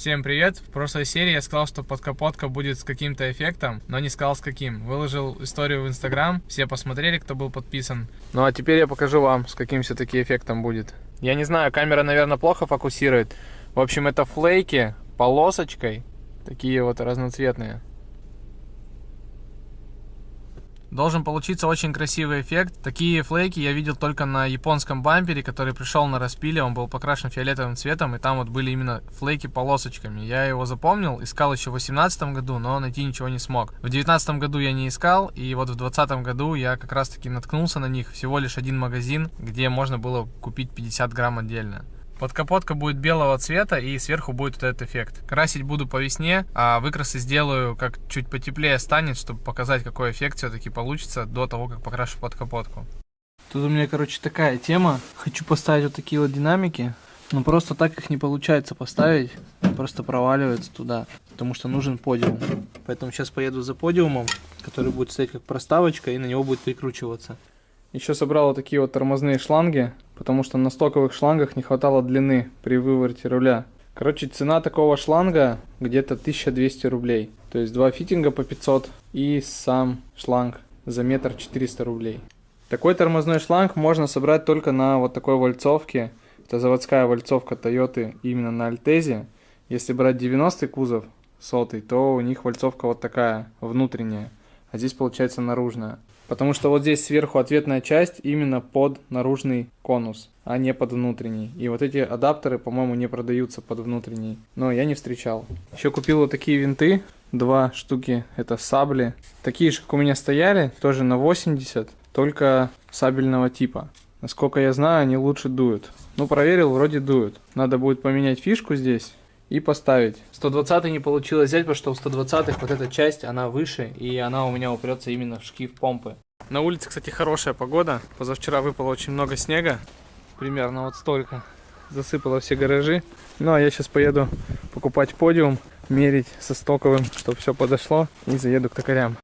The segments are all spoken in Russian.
Всем привет! В прошлой серии я сказал, что подкапотка будет с каким-то эффектом, но не сказал с каким. Выложил историю в Инстаграм, все посмотрели, кто был подписан. Ну а теперь я покажу вам, с каким все-таки эффектом будет. Я не знаю, камера, наверное, плохо фокусирует. В общем, это флейки полосочкой, такие вот разноцветные. Должен получиться очень красивый эффект. Такие флейки я видел только на японском бампере, который пришел на распиле. Он был покрашен фиолетовым цветом, и там вот были именно флейки полосочками. Я его запомнил, искал еще в 2018 году, но найти ничего не смог. В 2019 году я не искал, и вот в 2020 году я как раз таки наткнулся на них. Всего лишь один магазин, где можно было купить 50 грамм отдельно. Подкапотка будет белого цвета, и сверху будет вот этот эффект. Красить буду по весне, а выкрасы сделаю, как чуть потеплее станет, чтобы показать, какой эффект все-таки получится до того, как покрашу подкапотку. Тут у меня, короче, такая тема. Хочу поставить вот такие вот динамики, но просто так их не получается поставить. Просто проваливается туда, потому что нужен подиум. Поэтому сейчас поеду за подиумом, который будет стоять как проставочка, и на него будет прикручиваться. Еще собрал вот такие вот тормозные шланги, потому что на стоковых шлангах не хватало длины при вывороте руля. Короче, цена такого шланга где-то 1200 рублей. То есть два фитинга по 500 и сам шланг за метр 400 рублей. Такой тормозной шланг можно собрать только на вот такой вальцовке. Это заводская вальцовка Toyota именно на Альтезе. Если брать 90-й кузов, 100-й, то у них вальцовка вот такая, внутренняя. А здесь получается наружная. Потому что вот здесь сверху ответная часть именно под наружный конус, а не под внутренний. И вот эти адаптеры, по-моему, не продаются под внутренний. Но я не встречал. Еще купил вот такие винты. Два штуки. Это сабли. Такие же, как у меня стояли. Тоже на 80. Только сабельного типа. Насколько я знаю, они лучше дуют. Ну, проверил, вроде дуют. Надо будет поменять фишку здесь и поставить. 120 не получилось взять, потому что у 120 вот эта часть, она выше, и она у меня упрется именно в шкив помпы. На улице, кстати, хорошая погода. Позавчера выпало очень много снега. Примерно вот столько. Засыпало все гаражи. Ну, а я сейчас поеду покупать подиум, мерить со стоковым, чтобы все подошло, и заеду к токарям.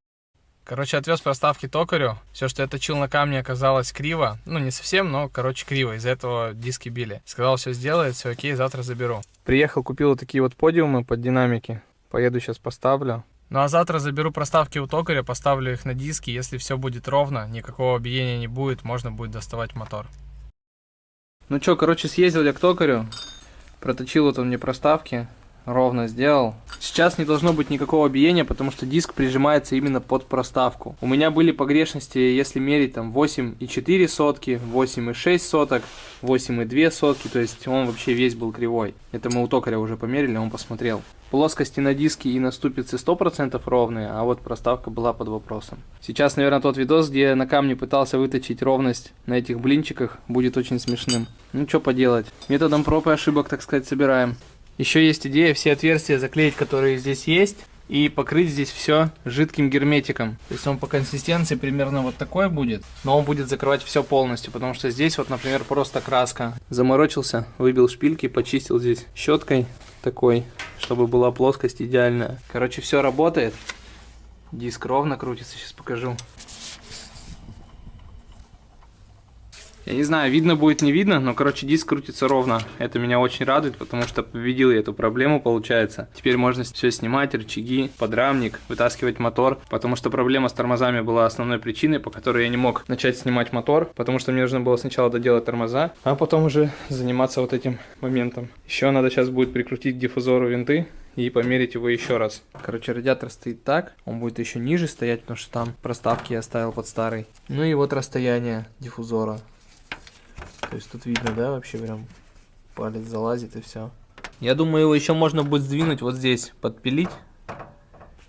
Короче, отвез проставки токарю. Все, что я точил на камне, оказалось криво. Ну, не совсем, но, короче, криво. Из-за этого диски били. Сказал, все сделает, все окей, завтра заберу. Приехал, купил вот такие вот подиумы под динамики. Поеду сейчас поставлю. Ну, а завтра заберу проставки у токаря, поставлю их на диски. Если все будет ровно, никакого биения не будет, можно будет доставать мотор. Ну что, короче, съездил я к токарю. Проточил вот он мне проставки. Ровно сделал. Сейчас не должно быть никакого биения, потому что диск прижимается именно под проставку. У меня были погрешности, если мерить там 8,4 сотки, 8,6 соток, 8,2 сотки, то есть он вообще весь был кривой. Это мы у токаря уже померили, он посмотрел. Плоскости на диске и на ступице 100% ровные, а вот проставка была под вопросом. Сейчас, наверное, тот видос, где я на камне пытался выточить ровность на этих блинчиках, будет очень смешным. Ну, что поделать. Методом проб и ошибок, так сказать, собираем. Еще есть идея все отверстия заклеить, которые здесь есть, и покрыть здесь все жидким герметиком. То есть он по консистенции примерно вот такой будет, но он будет закрывать все полностью, потому что здесь вот, например, просто краска. Заморочился, выбил шпильки, почистил здесь щеткой такой, чтобы была плоскость идеальная. Короче, все работает. Диск ровно крутится, сейчас покажу. Я не знаю, видно будет, не видно, но, короче, диск крутится ровно. Это меня очень радует, потому что победил я эту проблему, получается. Теперь можно все снимать, рычаги, подрамник, вытаскивать мотор, потому что проблема с тормозами была основной причиной, по которой я не мог начать снимать мотор, потому что мне нужно было сначала доделать тормоза, а потом уже заниматься вот этим моментом. Еще надо сейчас будет прикрутить к диффузору винты и померить его еще раз. Короче, радиатор стоит так, он будет еще ниже стоять, потому что там проставки я оставил под старый. Ну и вот расстояние диффузора. То есть тут видно, да, вообще прям палец залазит и все. Я думаю, его еще можно будет сдвинуть вот здесь, подпилить.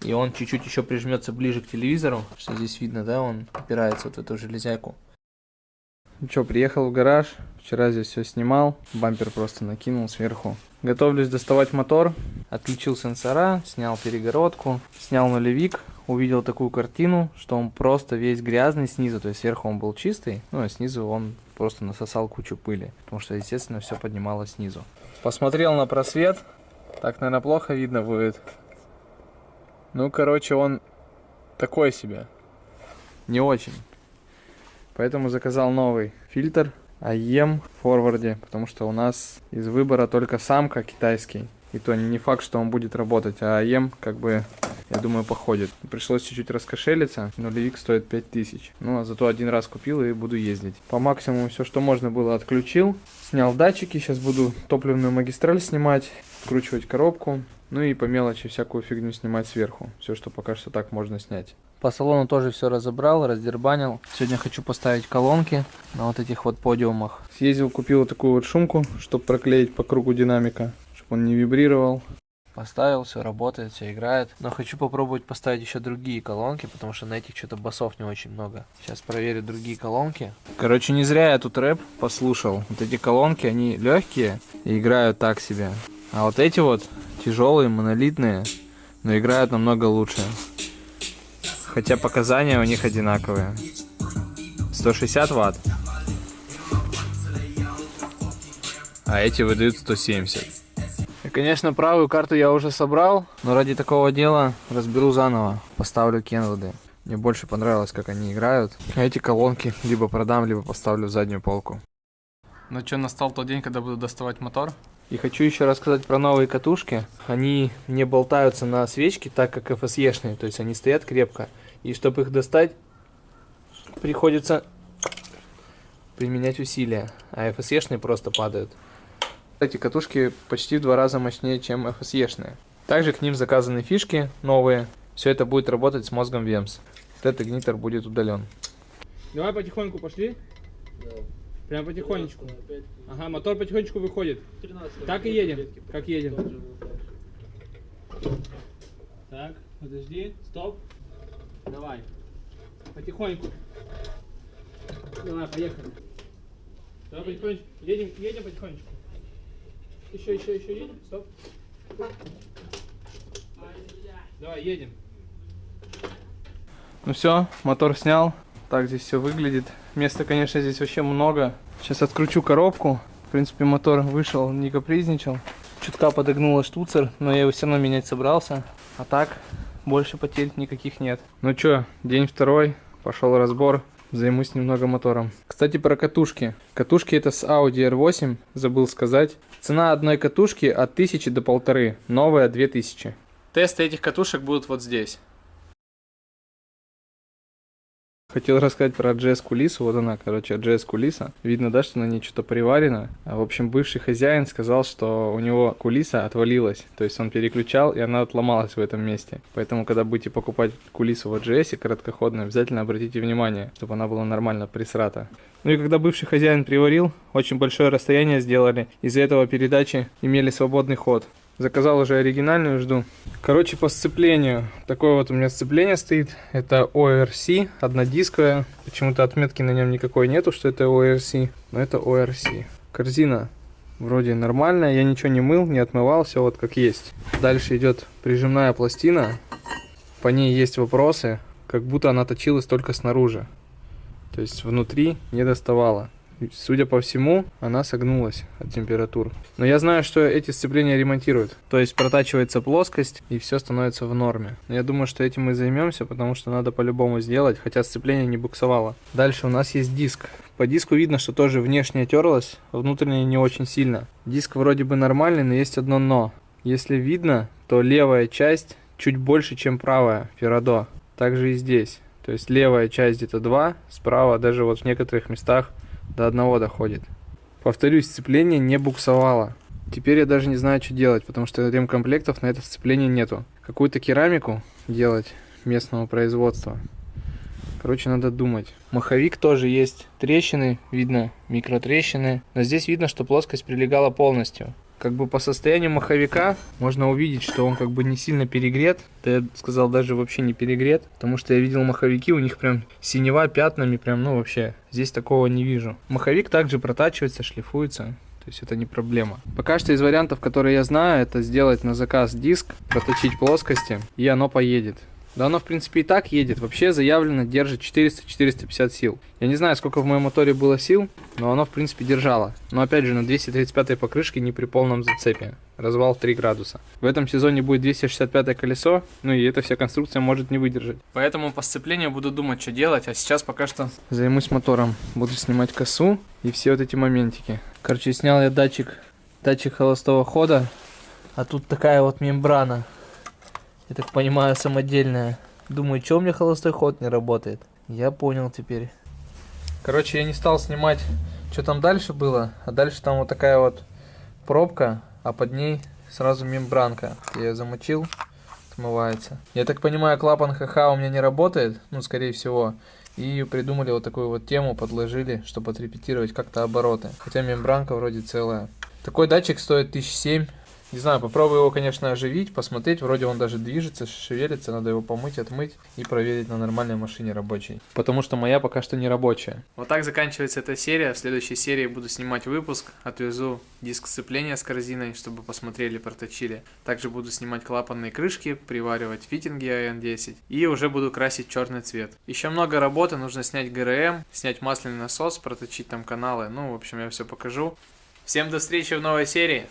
И он чуть-чуть еще прижмется ближе к телевизору. Что здесь видно, да, он опирается вот в эту железяку. Ну что, приехал в гараж. Вчера здесь все снимал. Бампер просто накинул сверху. Готовлюсь доставать мотор. Отключил сенсора, снял перегородку, снял нулевик. Увидел такую картину, что он просто весь грязный снизу. То есть сверху он был чистый, ну а снизу он просто насосал кучу пыли. Потому что, естественно, все поднималось снизу. Посмотрел на просвет. Так, наверное, плохо видно будет. Ну, короче, он такой себе. Не очень. Поэтому заказал новый фильтр AEM в форварде. Потому что у нас из выбора только самка китайский. И то не факт, что он будет работать, а АМ, как бы, я думаю, походит. Пришлось чуть-чуть раскошелиться, нулевик стоит 5000. Ну, а зато один раз купил и буду ездить. По максимуму все, что можно было, отключил. Снял датчики, сейчас буду топливную магистраль снимать, вкручивать коробку. Ну и по мелочи всякую фигню снимать сверху. Все, что пока что так можно снять. По салону тоже все разобрал, раздербанил. Сегодня хочу поставить колонки на вот этих вот подиумах. Съездил, купил вот такую вот шумку, чтобы проклеить по кругу динамика, чтобы он не вибрировал. Поставил, все работает, все играет. Но хочу попробовать поставить еще другие колонки, потому что на этих что-то басов не очень много. Сейчас проверю другие колонки. Короче, не зря я тут рэп послушал. Вот эти колонки, они легкие и играют так себе. А вот эти вот тяжелые, монолитные, но играют намного лучше. Хотя показания у них одинаковые. 160 Вт. А эти выдают 170. И, конечно, правую карту я уже собрал, но ради такого дела разберу заново. Поставлю Kenwood. Мне больше понравилось, как они играют. А эти колонки либо продам, либо поставлю в заднюю полку. Ну что, настал тот день, когда буду доставать мотор. И хочу еще рассказать про новые катушки. Они не болтаются на свечке, так как FSE-шные, то есть они стоят крепко. И чтобы их достать, приходится применять усилия, а FSE-шные просто падают. Эти катушки почти в 2 раза мощнее, чем FSE-шные. Также к ним заказаны фишки новые. Все это будет работать с мозгом VEMS. Вот этот игнитор будет удален. Давай потихоньку пошли. Да. Прям потихонечку. Ага, мотор потихонечку выходит. 13, так и едем. Как едем. Так, подожди, стоп. Давай. Потихоньку. Давай, поехали. Давай потихонечку. Едем потихонечку. Еще едем. Стоп. Давай, едем. Ну все, мотор снял. Так здесь все выглядит. Места, конечно, здесь вообще много. Сейчас откручу коробку. В принципе, мотор вышел, не капризничал. Чутка подогнула штуцер, но я его все равно менять собрался. А так, больше потерь никаких нет. Ну что, день второй. Пошел разбор. Займусь немного мотором. Кстати, про катушки. Катушки это с Audi R8, забыл сказать. Цена одной катушки от 1000 до 1500. Новая 2000. Тесты этих катушек будут вот здесь. Хотел рассказать про GS-кулису. Вот она, короче, GS-кулиса. Видно, да, что на ней что-то приварено. В общем, бывший хозяин сказал, что у него кулиса отвалилась. То есть он переключал, и она отломалась в этом месте. Поэтому, когда будете покупать кулису в GS короткоходную, обязательно обратите внимание, чтобы она была нормально присрата. Ну и когда бывший хозяин приварил, очень большое расстояние сделали. Из-за этого передачи имели свободный ход. Заказал уже оригинальную, жду. Короче, по сцеплению. Такое вот у меня сцепление стоит. Это ORC, однодисковое. Почему-то отметки на нем никакой нету, что это ORC. Но это ORC. Корзина вроде нормальная. Я ничего не мыл, не отмывал. Все вот как есть. Дальше идет прижимная пластина. По ней есть вопросы. Как будто она точилась только снаружи. То есть внутри не доставала. Судя по всему, она согнулась от температур. Но я знаю, что эти сцепления ремонтируют. То есть протачивается плоскость и все становится в норме. Но я думаю, что этим мы займемся, потому что надо по-любому сделать, хотя сцепление не буксовало. Дальше у нас есть диск. По диску видно, что тоже внешне терлось, внутренне не очень сильно. Диск вроде бы нормальный, но есть одно но. Если видно, то левая часть чуть больше, чем правая, Феррадо. Также и здесь. То есть левая часть где-то 2, справа даже вот в некоторых местах до 1 доходит. Повторюсь, сцепление не буксовало. Теперь я даже не знаю, что делать, потому что ремкомплектов на это сцепление нету. Какую-то керамику делать местного производства. Короче, надо думать. Маховик тоже есть трещины, видно микротрещины. Но здесь видно, что плоскость прилегала полностью. Как бы по состоянию маховика можно увидеть, что он как бы не сильно перегрет. Да я сказал, даже вообще не перегрет. Потому что я видел маховики, у них прям синева пятнами, прям, ну вообще. Здесь такого не вижу. Маховик также протачивается, шлифуется. То есть это не проблема. Пока что из вариантов, которые я знаю, это сделать на заказ диск, проточить плоскости, и оно поедет. Да оно в принципе и так едет. Вообще заявлено держит 400-450 сил. Я не знаю, сколько в моем моторе было сил, но оно в принципе держало. Но опять же на 235 покрышке не при полном зацепе. Развал в 3 градуса. В этом сезоне будет 265 колесо, ну и эта вся конструкция может не выдержать. Поэтому по сцеплению буду думать, что делать, а сейчас пока что займусь мотором. Буду снимать косу и все вот эти моментики. Короче, снял я датчик холостого хода А тут такая вот мембрана. Я так понимаю, самодельная. Думаю, что у меня холостой ход не работает. Я понял теперь. Короче, я не стал снимать, что там дальше было. А дальше там вот такая вот пробка, а под ней сразу мембранка. Я ее замочил, смывается. Я так понимаю, клапан ХХ у меня не работает, ну, скорее всего. И придумали вот такую вот тему, подложили, чтобы отрепетировать как-то обороты. Хотя мембранка вроде целая. Такой датчик стоит 1007. Не знаю, попробую его, конечно, оживить, посмотреть. Вроде он даже движется, шевелится. Надо его помыть, отмыть и проверить на нормальной машине рабочей. Потому что моя пока что не рабочая. Вот так заканчивается эта серия. В следующей серии буду снимать выпуск. Отвезу диск сцепления с корзиной, чтобы посмотрели, проточили. Также буду снимать клапанные крышки, приваривать фитинги АН-10. И уже буду красить черный цвет. Еще много работы. Нужно снять ГРМ, снять масляный насос, проточить там каналы. Ну, в общем, я все покажу. Всем до встречи в новой серии.